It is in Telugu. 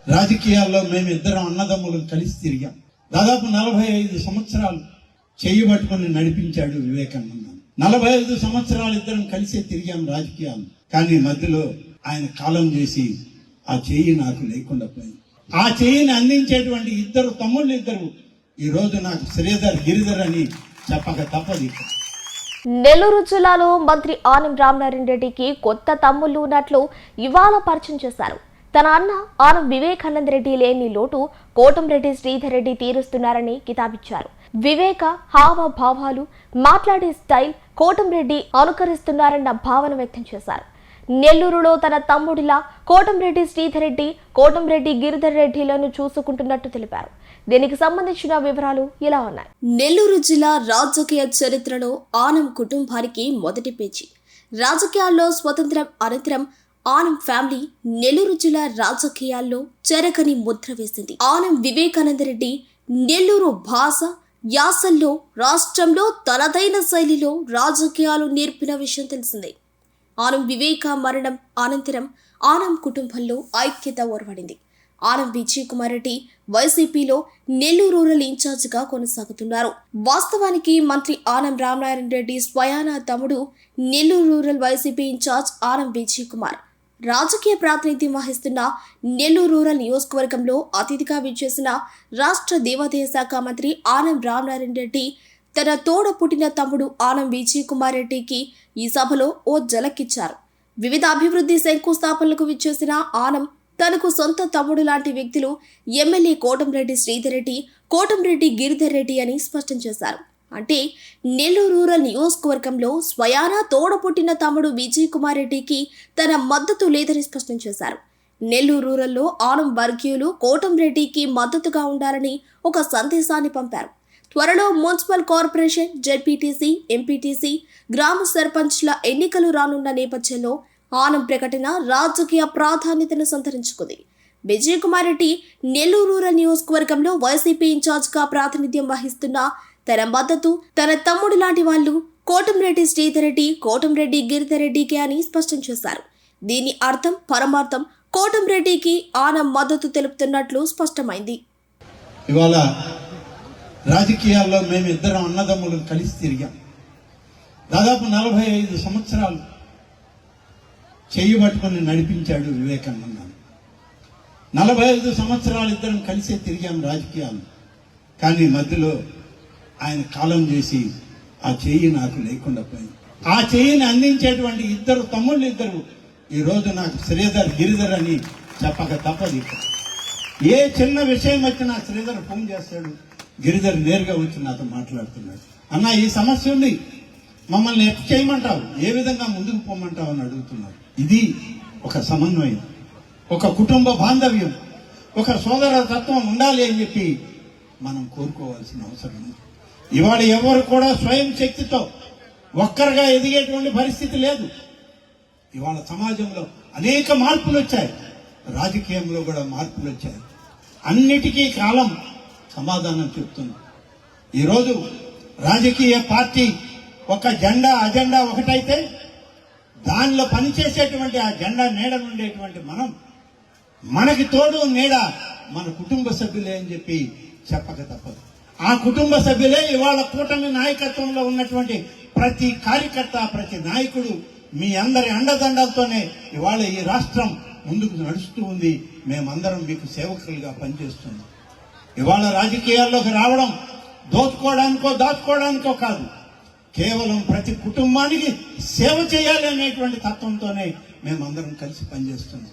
రాజకీయాల్లో మేమిద్దరం అన్నదమ్ములు కలిసి తిరిగాం. దాదాపు 45 సంవత్సరాలు చేయబట్టుకుని నడిపించాడు వివేకానంద. 45 సంవత్సరాలు ఇద్దరం కలిసే తిరిగాం రాజకీయాలు. కానీ మధ్యలో ఆయన కాలం చేసి ఆ చెయ్యి నాకు లేకుండా పోయింది. ఆ చెయ్యిని అందించేటువంటి ఇద్దరు ఈ రోజు నాకు శ్రీధర్ గిరిధర్ అని చెప్పక తప్పదు. నెల్లూరు జిల్లాలో మంత్రి ఆనం రామనారాయణ రెడ్డికి కొత్త తమ్ముళ్లు ఉన్నట్లు ఇవాళ పరిచయం చేశారు. తన అన్న ఆనం వివేకానంద రెడ్డి లేని లోటు కోటంరెడ్డి శ్రీధర్ రెడ్డి తీరుస్తున్నారని కితాబిచ్చారు. వివేక హావభావాలు, మాట్లాడే స్టైల్ కోటంరెడ్డి అనుకరిస్తున్నారన్న భావన వ్యక్తం చేశారు. నెల్లూరులో తన తమ్ముడిలా కోటంరెడ్డి శ్రీధర్ రెడ్డి, కోటంరెడ్డి గిరిధర్ రెడ్డిలను చూసుకుంటున్నట్టు తెలిపారు. దీనికి సంబంధించిన వివరాలు ఇలా ఉన్నాయి. నెల్లూరు జిల్లా రాజకీయ చరిత్రలో ఆనం కుటుంబానికి మొదటి పేజీ. రాజకీయాల్లో స్వతంత్రం అనంతరం ఆనం ఫ్యామిలీ నెల్లూరు జిల్లా రాజకీయాల్లో చెరకని ముద్ర వేసింది. ఆనం వివేకానంద రెడ్డి నెల్లూరు భాష యాసల్లో రాష్ట్రంలో తనదైన శైలిలో రాజకీయాలు నేర్పిన విషయం తెలిసిందే. ఆనం వివేక మరణం అనంతరం ఆనం కుటుంబంలో ఐక్యత ఓర్వడింది. ఆనం విజయ్ కుమార్ రెడ్డి వైసీపీలో నెల్లూరు రూరల్ ఇన్ఛార్జిగా కొనసాగుతున్నారు. వాస్తవానికి మంత్రి ఆనం రామనారాయణ రెడ్డి స్వయానా తమ్ముడు Nellore rural YCP incharge Anam Vijay Kumar. రాజకీయ ప్రాతినిధ్యం వహిస్తున్న నెల్లూరు రూరల్ నియోజకవర్గంలో అతిథిగా విచ్చేసిన రాష్ట్ర దేవాదాయ శాఖ మంత్రి ఆనం రామనారాయణ రెడ్డి తన తోడ పుట్టిన తమ్ముడు ఆనం విజయ్ కుమార్ రెడ్డికి ఈ సభలో ఓ జలకిచ్చారు. వివిధ అభివృద్ధి శంకుస్థాపనలకు విచ్చేసిన ఆనం తనకు సొంత తమ్ముడు లాంటి వ్యక్తులు ఎమ్మెల్యే కోటంరెడ్డి శ్రీధర్ రెడ్డి, కోటంరెడ్డి గిరిధర్ రెడ్డి అని స్పష్టం చేశారు. అంటే నెల్లూరు రూరల్ నియోజకవర్గంలో స్వయానా తోడ పుట్టిన తమ్ముడు విజయ్ కుమార్ రెడ్డికి తన మద్దతు లేదని స్పష్టం చేశారు. నెల్లూరు రూరల్లో ఆనం వర్గీయులు కోటంరెడ్డికి మద్దతుగా ఉండాలని ఒక సందేశాన్ని పంపారు. త్వరలో మున్సిపల్ కార్పొరేషన్, జెడ్పీటీసీ, ఎంపీటీసీ, గ్రామ సర్పంచ్ల ఎన్నికలు రానున్న నేపథ్యంలో ఆనం ప్రకటన రాజకీయ ప్రాధాన్యతను సంతరించుకుంది. విజయ్ కుమార్ రెడ్డి నెల్లూరు రూరల్ నియోజకవర్గంలో వైసీపీ ఇన్ఛార్జ్గా ప్రాతినిధ్యం వహిస్తున్న తన మద్దతు తన తమ్ముడు లాంటి వాళ్ళు కోటంరెడ్డి శ్రీధర్ రెడ్డి, కోటంరెడ్డి గిరిధర్ రెడ్డికే అని స్పష్టం చేశారు. దీని అర్థం పరమార్థం కోటంరెడ్డికి ఆనం మద్దతు తెలుపుతున్నట్లు స్పష్టమైంది. ఇవాళ రాజకీయాల్లో మేమిద్దరం అన్నదమ్ములు కలిసి తిరిగాం. దాదాపు 45 సంవత్సరాలు చేయబట్టుకుని నడిపించాడు వివేకానంద. 45 సంవత్సరాలు ఇద్దరం కలిసే తిరిగాం రాజకీయాలు. కానీ మధ్యలో ఆయన కాలం చేసి ఆ చెయ్యి నాకు లేకుండా పోయింది. ఆ చెయ్యిని అందించేటువంటి ఇద్దరు ఈ రోజు నాకు శ్రీధర్ గిరిధర్ అని చెప్పక తప్పదు. ఏ చిన్న విషయం వచ్చినా శ్రీధర్ ఫోన్ చేస్తాడు, గిరిధర్ నేరుగా వచ్చి నాతో మాట్లాడుతున్నాడు. అన్న, ఈ సమస్య ఉంది, మమ్మల్ని ఎట్లా చేయమంటావు, ఏ విధంగా ముందుకు పోమంటావు అని అడుగుతున్నారు. ఇది ఒక సమన్వయం, ఒక కుటుంబ బాంధవ్యం, ఒక సోదర తత్వం ఉండాలి అని చెప్పి మనం కోరుకోవాల్సిన అవసరం ఉంది. ఇవాళ ఎవరు కూడా స్వయం శక్తితో ఒక్కరుగా ఎదిగేటువంటి పరిస్థితి లేదు. ఇవాళ సమాజంలో అనేక మార్పులు వచ్చాయి, రాజకీయంలో కూడా మార్పులు వచ్చాయి. అన్నిటికీ కాలం సమాధానం చెప్తుంది. ఈరోజు రాజకీయ పార్టీ ఒక అజెండా ఒకటైతే దానిలో పనిచేసేటువంటి ఆ జెండా నీడ ఉండేటువంటి మనకి తోడు నీడ మన కుటుంబ సభ్యులే అని చెప్పి చెప్పక తప్పదు. ఆ కుటుంబ సభ్యులే ఇవాళ కూటమి నాయకత్వంలో ఉన్నటువంటి ప్రతి కార్యకర్త, ప్రతి నాయకుడు మీ అందరి అండదండలతోనే ఇవాళ ఈ రాష్ట్రం ముందుకు నడుస్తూ ఉంది. మేమందరం మీకు సేవకులుగా పనిచేస్తున్నాం. ఇవాళ రాజకీయాల్లోకి రావడం దాచుకోవడానికో కాదు, కేవలం ప్రతి కుటుంబానికి సేవ చేయాలి అనేటువంటి తత్వంతోనే మేమందరం కలిసి పనిచేస్తున్నాం.